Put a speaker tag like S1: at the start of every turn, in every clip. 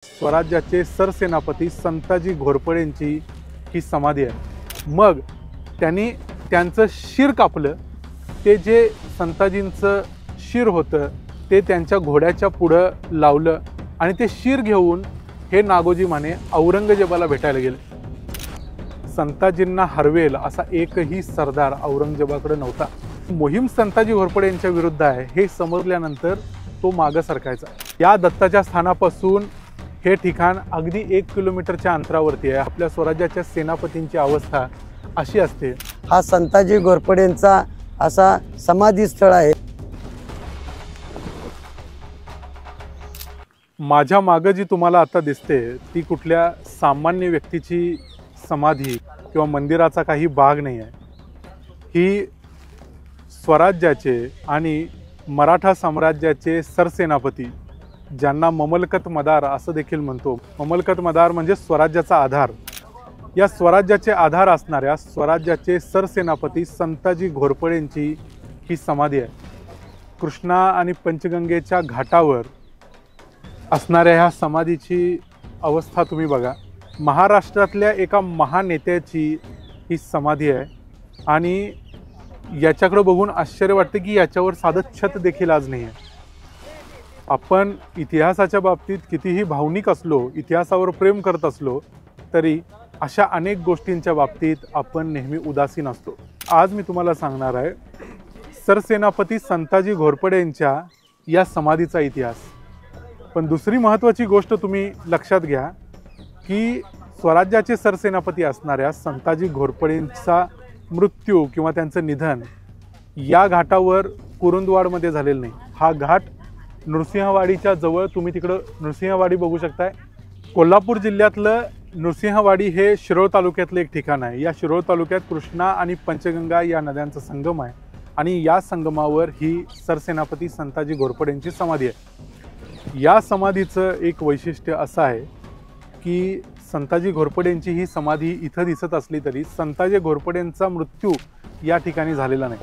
S1: स्वराज्याचे सरसेनापती संताजी घोरपडेंची ही समाधी आहे। मग त्यांनी त्यांचं शिर कापलं, ते जे संताजींचं शिर होतं ते त्यांच्या घोड्याच्या पुढं लावलं आणि ते शिर घेऊन हे नागोजी माने औरंगजेबाला भेटायला गेले। संताजींना हरवेल असा एकही सरदार औरंगजेबाकडे नव्हता। मोहीम संताजी घोरपडे यांच्या विरुद्ध आहे हे समजल्यानंतर तो मागे सरकायचा। या दत्ताच्या स्थानापासून हे ठिकाण अगदी 1 किलोमीटरच्या अंतरावरती आहे। आपल्या स्वराज्याच्या सेनापतींची अवस्था अशी असते।
S2: हा संताजी घोरपडेंचा असा समाधी स्थळ आहे।
S1: माझ्या मागे जी तुम्हाला आता दिसते ती कुठल्या सामान्य व्यक्तीची समाधी किंवा मंदिराचा काही भाग नाही आहे। ही स्वराज्याचे आणि मराठा साम्राज्याचे सरसेनापती, ज्यांना ममलकत मदार असं देखील म्हणतो। ममलकत मदार म्हणजे स्वराज्याचा आधार। या स्वराज्याचे आधार असणाऱ्या स्वराज्याचे सरसेनापती संताजी घोरपडेंची ही समाधी आहे। कृष्णा आणि पंचगंगेच्या घाटावर असणाऱ्या ह्या समाधीची अवस्था तुम्ही बघा। महाराष्ट्रातल्या एका महानेत्याची ही समाधी आहे आणि याच्याकडे बघून आश्चर्य वाटते की याच्यावर साधं छत देखील आज नाही आहे। आपण इतिहासाच्या बाबतीत कितीही भावनिक असलो, इतिहासावर प्रेम करत असलो तरी अशा अनेक गोष्टींच्या बाबतीत आपण नेहमी उदासीन असतो। आज मी तुम्हाला सांगणार आहे सरसेनापती संताजी घोरपडेंच्या या समाधीचा इतिहास। पण दुसरी महत्त्वाची गोष्ट तुम्ही लक्षात घ्या की स्वराज्याचे सरसेनापती असणाऱ्या संताजी घोरपडेंचा मृत्यू किंवा त्यांचं निधन या घाटावर कुरुंदवाडमध्ये झालेलं नाही। हा घाट नृसिंहवाडीच्या जवळ, तुम्ही तिकडं नृसिंहवाडी बघू शकताय। कोल्हापूर जिल्ह्यातलं नृसिंहवाडी हे शिरोळ तालुक्यातलं एक ठिकाण आहे। या शिरोळ तालुक्यात कृष्णा आणि पंचगंगा या नद्यांचा संगम आहे आणि या संगमावर ही सरसेनापती संताजी घोरपडेंची समाधी आहे। या समाधीचं एक वैशिष्ट्य असं आहे की संताजी घोरपडेंची ही समाधी इथं दिसत असली तरी संताजी घोरपडेंचा मृत्यू या ठिकाणी झालेला नाही।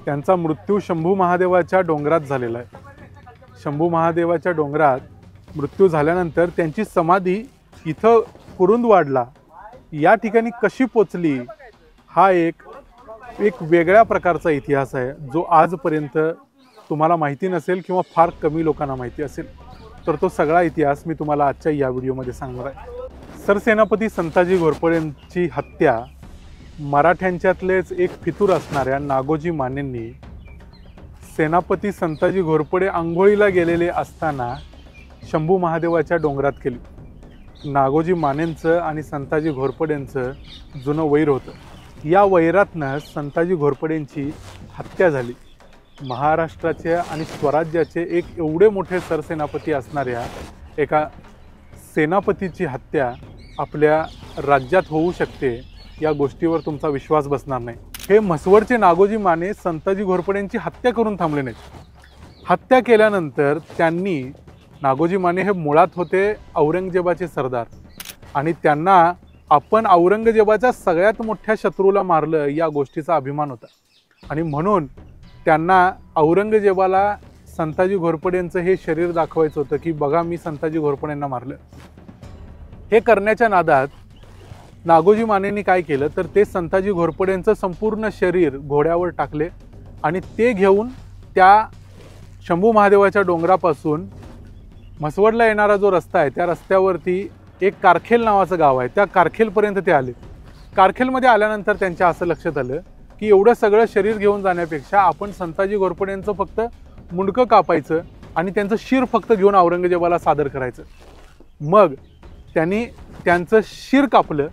S1: त्यांचा मृत्यू शंभू महादेवाच्या डोंगरात झालेला आहे। शंभू महादेवाच्या डोंगरात मृत्यू झाल्यानंतर त्यांची समाधी इथं कुरुंदवाडला या ठिकाणी कशी पोचली हा एक वेगळ्या प्रकारचा इतिहास आहे, जो आजपर्यंत तुम्हाला माहिती नसेल किंवा फार कमी लोकांना माहिती असेल। तर तो सगळा इतिहास मी तुम्हाला आजच्या या व्हिडिओमध्ये सांगणार आहे। सरसेनापती संताजी घोरपडेंची हत्या मराठ्यांच्यातलेच एक फितूर असणाऱ्या नागोजी मानेंनी सेनापती संताजी घोरपडे आंघोळीला गेलेले असताना शंभू महादेवाच्या डोंगरात केली। नागोजी मानेंचं आणि संताजी घोरपडेंचं जुनं वैर होतं। या वैरातनं संताजी घोरपडेंची हत्या झाली। महाराष्ट्राचे आणि स्वराज्याचे एक एवढे मोठे सरसेनापती असणाऱ्या एका सेनापतीची हत्या आपल्या राज्यात होऊ शकते या गोष्टीवर तुमचा विश्वास बसणार नाही। हे म्हसवडचे नागोजी माने संताजी घोरपडेंची हत्या करून थांबले नाहीत। हत्या केल्यानंतर त्यांनी, नागोजी माने हे मुळात होते औरंगजेबाचे सरदार आणि त्यांना आपण औरंगजेबाच्या सगळ्यात मोठ्या शत्रूला मारलं या गोष्टीचा अभिमान होता आणि म्हणून त्यांना औरंगजेबाला संताजी घोरपडेंचं हे शरीर दाखवायचं होतं की बघा मी संताजी घोरपडेंना मारलं। हे करण्याच्या नादात नागोजी मानेंनी काय केलं तर ते संताजी घोरपडेंचं संपूर्ण शरीर घोड्यावर टाकले आणि ते घेऊन त्या शंभू महादेवाच्या डोंगरापासून म्हसवडला येणारा जो रस्ता आहे त्या रस्त्यावरती एक कारखेल नावाचं गाव आहे, त्या कारखेलपर्यंत ते आले। कारखेलमध्ये आल्यानंतर त्यांच्या असं लक्षात आलं की एवढं सगळं शरीर घेऊन जाण्यापेक्षा आपण संताजी घोरपडेंचं फक्त मुंडकं कापायचं आणि त्यांचं शिर फक्त घेऊन औरंगजेबाला सादर करायचं। मग त्यांनी त्यांचं शिर कापलं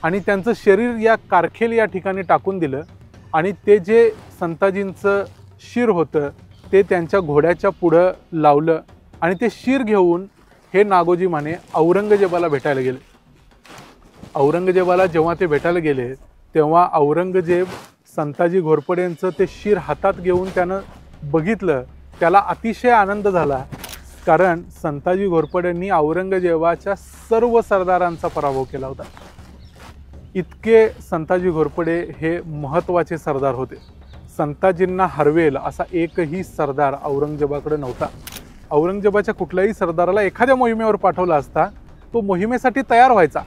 S1: आणि त्यांचं शरीर या कारखेल या ठिकाणी टाकून दिलं आणि ते जे संताजींचं शिर होतं ते त्यांच्या घोड्याच्या पुढं लावलं आणि ते शिर घेऊन हे नागोजी माने औरंगजेबाला भेटायला गेले। औरंगजेबाला जेव्हा ते भेटायला गेले तेव्हा औरंगजेब संताजी घोरपडेंचं ते शिर हातात घेऊन त्यानं बघितलं। त्याला अतिशय आनंद झाला कारण संताजी घोरपडेंनी औरंगजेबाच्या सर्व सरदारांचा पराभव केला होता। इतके संताजी घोरपडे हे महत्त्वाचे सरदार होते। संताजींना हरवेल असा एकही सरदार औरंगजेबाकडे नव्हता। औरंगजेबाच्या कुठल्याही सरदाराला एखाद्या मोहिमेवर पाठवला असता, तो मोहिमेसाठी तयार व्हायचा,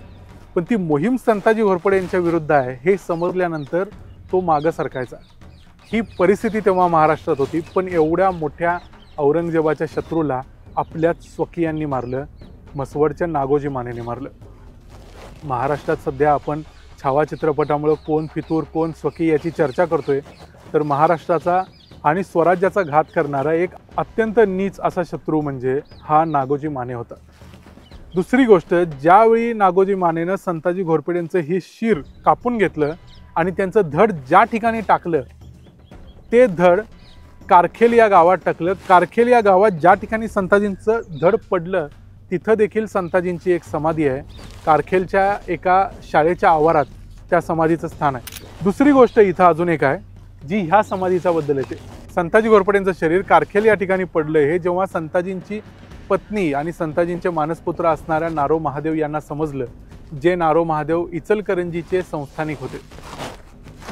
S1: पण ती मोहीम संताजी घोरपडे यांच्या विरुद्ध आहे हे समजल्यानंतर तो मागं सरकायचा. ही परिस्थिती तेव्हा महाराष्ट्रात होती. पण एवढ्या मोठ्या औरंगजेबाच्या शत्रूला आपल्याच स्वकीयांनी मारलं, मसवडच्या नागोजी मानेने मारलं. महाराष्ट्रात सध्या आपण छावा चित्रपटामुळे कोण फितूर कोण स्वकी याची चर्चा करतोय, तर महाराष्ट्राचा आणि स्वराज्याचा घात करणारा एक अत्यंत नीच असा शत्रू म्हणजे हा नागोजी माने होता. दुसरी गोष्ट, ज्यावेळी नागोजी मानेनं संताजी घोरपडे यांचं हे शिर कापून घेतलं आणि त्यांचं धड ज्या ठिकाणी टाकलं ते धड कारखेल या गावात टाकलं. कारखेल या गावात ज्या ठिकाणी संताजींचं धड पडलं तिथं देखील संताजींची एक समाधी आहे. कारखेलच्या एका शाळेच्या आवारात त्या समाधीचं स्थान आहे. दुसरी गोष्ट इथं अजून एक आहे जी ह्या समाधीच्या बद्दल येते. संताजी घोरपडेंचं शरीर कारखेल या ठिकाणी पडलं हे जेव्हा संताजींची पत्नी आणि संताजींचे मानसपुत्र असणाऱ्या नारो महादेव यांना समजलं, जे नारो महादेव इचलकरंजीचे संस्थानिक होते.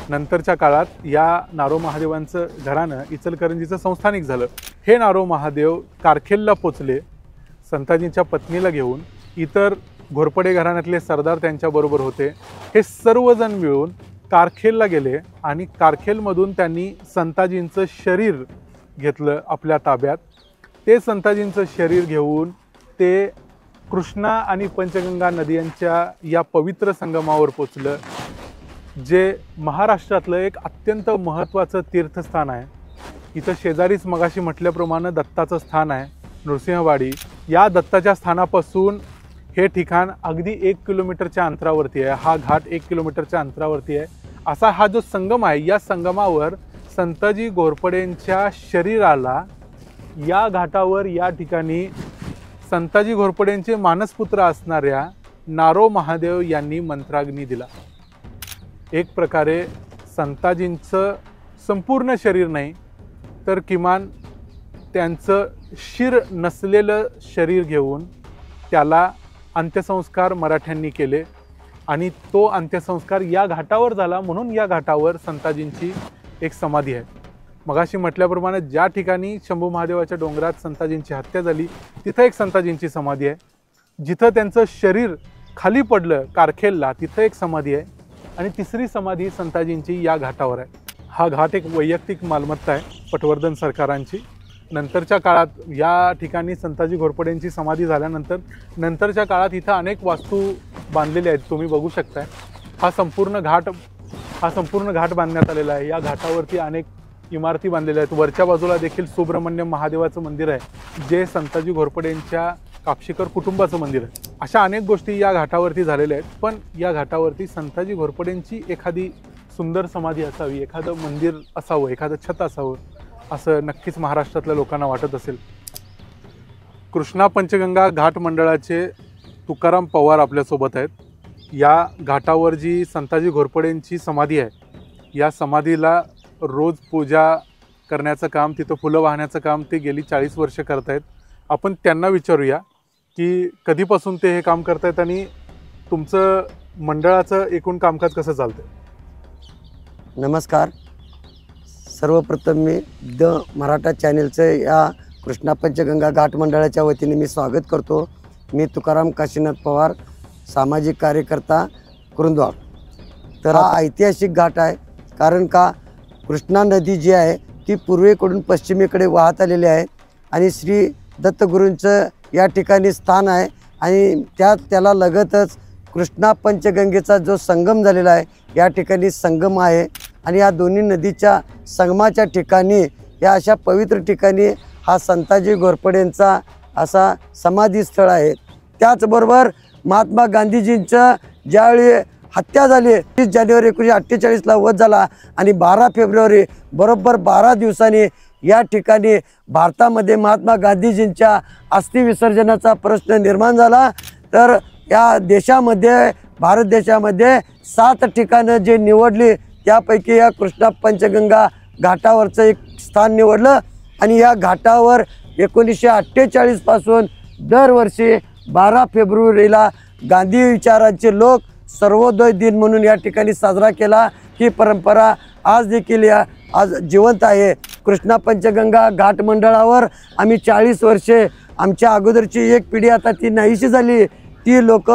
S1: नंतरच्या काळात या नारो महादेवांचं घराणं इचलकरंजीचं संस्थानिक झालं. हे नारो महादेव कारखेलला पोचले, संताजींच्या पत्नीला घेऊन. इतर घोरपडे घराण्यातले सरदार त्यांच्याबरोबर होते. हे सर्वजण मिळून कारखेलला गेले आणि कारखेलमधून त्यांनी संताजींचं शरीर घेतलं आपल्या ताब्यात. ते संताजींचं शरीर घेऊन ते कृष्णा आणि पंचगंगा नद्यांच्या या पवित्र संगमावर पोचलं, जे महाराष्ट्रातलं एक अत्यंत महत्त्वाचं तीर्थस्थान आहे. इथं शेजारीच मगाशी म्हटल्याप्रमाणे दत्ताचं स्थान आहे, नृसिंहवाडी. या दत्ताच्या स्थानापासून हे ठिकाण अगदी 1 किलोमीटरच्या अंतरावरती आहे. हा घाट 1 किलोमीटरच्या अंतरावरती आहे. असा हा जो संगम आहे, या संगमावर संताजी घोरपडेंच्या शरीराला या घाटावर या ठिकाणी संताजी घोरपडेंचे मानसपुत्र असणाऱ्या नारो महादेव यांनी मंत्राग्नी दिला. एक प्रकारे संताजींचं संपूर्ण शरीर नाही तर किमान त्यांचं शिर नसलेलं शरीर घेऊन त्याला अंत्यसंस्कार मराठ्यांनी केले आणि तो अंत्यसंस्कार या घाटावर झाला. म्हणून या घाटावर संताजींची एक समाधी आहे. मगाशी म्हटल्याप्रमाणे ज्या ठिकाणी शंभू महादेवाच्या डोंगरात संताजींची हत्या झाली तिथं एक संताजींची समाधी आहे. जिथं त्यांचं शरीर खाली पडलं कारखेलला तिथं एक समाधी आहे. आणि तिसरी समाधी संताजींची या घाटावर आहे. हा घाट एक वैयक्तिक मालमत्ता आहे पटवर्धन सरकारांची. नंतरच्या काळात या ठिकाणी संताजी घोरपडेंची समाधी झाल्यानंतर नंतरच्या काळात इथं अनेक वास्तू बांधलेल्या आहेत, तुम्ही बघू शकताय. हा संपूर्ण घाट बांधण्यात आलेला आहे. या घाटावरती अनेक इमारती बांधलेल्या आहेत. वरच्या बाजूला देखील सुब्रह्मण्य महादेवाचं मंदिर आहे, जे संताजी घोरपडेंच्या कापशीकर कुटुंबाचं मंदिर आहे. अशा अनेक गोष्टी या घाटावरती झालेल्या आहेत. पण या घाटावरती संताजी घोरपडेंची एखादी सुंदर समाधी असावी, एखादं मंदिर असावं, एखादं छत असावं असं नक्कीच महाराष्ट्रातल्या लोकांना वाटत असेल. कृष्णा पंचगंगा घाट मंडळाचे तुकाराम पवार आपल्यासोबत आहेत. या घाटावर जी संताजी घोरपडेंची समाधी आहे, या समाधीला रोज पूजा करण्याचं काम, तिथं फुलं वाहण्याचं काम ते गेली 40 वर्ष करतायत. आपण त्यांना विचारूया की कधीपासून ते हे काम करतायत आणि तुमचं मंडळाचं एकूण कामकाज कसं चालतं.
S2: नमस्कार. सर्वप्रथम मी द मराठा चॅनेलचं या कृष्णा पंचगंगा घाट मंडळाच्या वतीने मी स्वागत करतो. मी तुकाराम काशीनाथ पवार, सामाजिक कार्यकर्ता, कुरुंदवाड. तर हा ऐतिहासिक घाट आहे, कारण का कृष्णा नदी जी आहे ती पूर्वेकडून पश्चिमेकडे वाहत आलेली आहे आणि श्री दत्तगुरूंचं या ठिकाणी स्थान आहे आणि त्याला लगतच कृष्णा पंचगंगेचा जो संगम झालेला आहे या ठिकाणी संगम आहे. आणि या दोन्ही नदीच्या संगमाच्या ठिकाणी, या अशा पवित्र ठिकाणी हा संताजी घोरपडेंचा असा समाधी स्थळ आहे. त्याचबरोबर महात्मा गांधीजींचं ज्यावेळी हत्या झाली 30 जानेवारी 1948ला वध झाला आणि 12 फेब्रुवारी बरोबर 12 दिवसांनी या ठिकाणी भारतामध्ये महात्मा गांधीजींच्या अस्थि विसर्जनाचा प्रश्न निर्माण झाला. तर या देशामध्ये, भारत देशामध्ये 7 ठिकाणं जे निवडली त्यापैकी या कृष्णा पंचगंगा घाटावरचं एक स्थान निवडलं. आणि या घाटावर 1948 पासून दरवर्षी 12 फेब्रुवारीला गांधी विचारांचे लोक सर्वोदय दिन म्हणून या ठिकाणी साजरा केला. ही परंपरा आज देखील आज जिवंत आहे. कृष्णा पंचगंगा घाट मंडळावर आम्ही 40 वर्षे, आमच्या अगोदरची एक पिढी आता ती नाहीशी झाली, ती लोक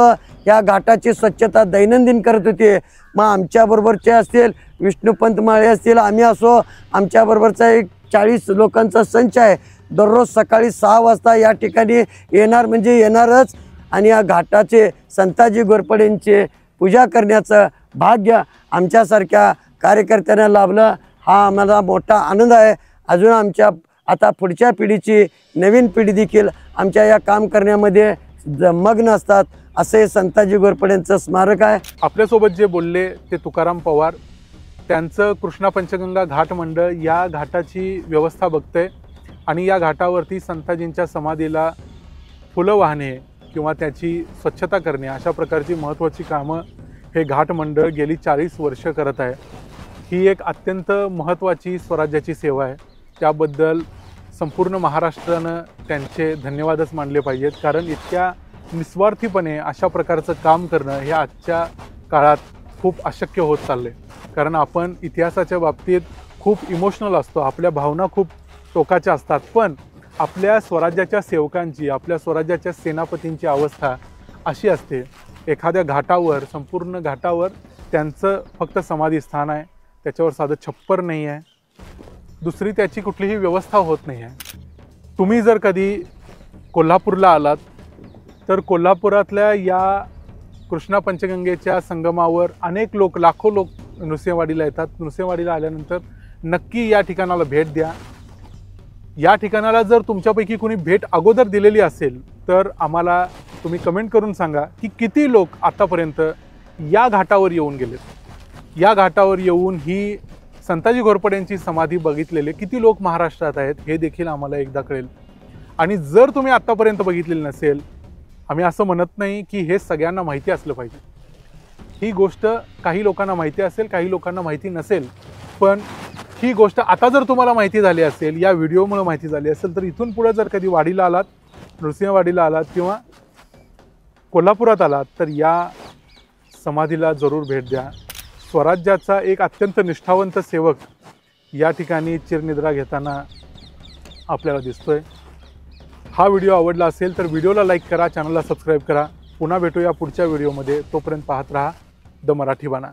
S2: या घाटाची स्वच्छता दैनंदिन करत होते. मग आमच्याबरोबरचे असतील विष्णुपंत माळे असतील, आम्ही असो, आमच्याबरोबरचा एक 40 लोकांचा संच आहे. दररोज सकाळी 6 वाजता या ठिकाणी येणार म्हणजे येणारच. आणि या घाटाचे संताजी घोरपडेंचे पूजा करण्याचं भाग्य आमच्यासारख्या कार्यकर्त्यांना लाभलं. हा आम्हाला मोठा आनंद आहे. अजून आमच्या आता पुढच्या पिढीची नवीन पिढी देखील आमच्या या काम करण्यामध्ये मग्न असतात. असे संताजी घोरपडेंचं स्मारक आहे.
S1: आपल्यासोबत जे बोलले ते तुकाराम पवार, त्यांचं कृष्णा पंचगंगा घाट मंडळ या घाटाची व्यवस्था बघते आणि या घाटावरती संताजींच्या समाधीला फुलं वाहणे किंवा त्याची स्वच्छता करणे अशा प्रकारची महत्त्वाची कामं हे घाट मंडळ गेली 40 वर्ष करत आहे. ही एक अत्यंत महत्त्वाची स्वराज्याची सेवा आहे. त्याबद्दल संपूर्ण महाराष्ट्रानं त्यांचे धन्यवादच मानले पाहिजेत, कारण इतक्या निस्वार्थीपणे अशा प्रकारचं काम करणं हे आजच्या काळात खूप अशक्य होत चालले. कारण आपण इतिहासाच्या बाबतीत खूप इमोशनल असतो, आपल्या भावना खूप टोकाच्या असतात, पण आपल्या स्वराज्याच्या सेवकांची, आपल्या स्वराज्याच्या सेनापतींची अवस्था अशी असते. एखाद्या घाटावर, संपूर्ण घाटावर त्यांचं फक्त समाधीस्थान आहे, त्याच्यावर साधं छप्पर नाही आहे, दुसरी त्याची कुठलीही व्यवस्था होत नाही आहे. तुम्ही जर कधी कोल्हापूरला आलात तर कोल्हापुरातल्या या कृष्णा पंचगंगेच्या संगमावर अनेक लोक, लाखो लोक नृसिंहवाडीला येतात. नृसिंहवाडीला आल्यानंतर नक्की या ठिकाणाला भेट द्या. या ठिकाणाला जर तुमच्यापैकी कोणी भेट अगोदर दिलेली असेल तर आम्हाला तुम्ही कमेंट करून सांगा की किती लोक आतापर्यंत या घाटावर येऊन गेलेत. या घाटावर येऊन ही संताजी घोरपडेंची समाधी बघितलेले किती लोक महाराष्ट्रात आहेत हे देखील आम्हाला एकदा कळेल. आणि जर तुम्ही आत्तापर्यंत बघितलेलं नसेल, आम्ही असं म्हणत नाही की हे सगळ्यांना माहिती असलं पाहिजे. ही गोष्ट काही लोकांना माहिती असेल, काही लोकांना माहिती नसेल, पण ही गोष्ट आता जर तुम्हाला माहिती झाली असेल, या व्हिडिओमुळे माहिती झाली असेल, तर इथून पुढे जर कधी वाडीला आलात, नृसिंहवाडीला आलात किंवा कोल्हापुरात आलात तर या समाधीला जरूर भेट द्या. स्वराज्याचा एक अत्यंत निष्ठावंत सेवक या ठिकाणी चिरनिद्रा घेताना आपल्याला दिसतोय. हा व्हिडिओ आवडला असेल तर व्हिडिओला लाईक करा, चॅनलला सबस्क्राईब करा. पुन्हा भेटूया पुढच्या व्हिडिओमध्ये. तोपर्यंत पाहत रहा द मराठी बाणा.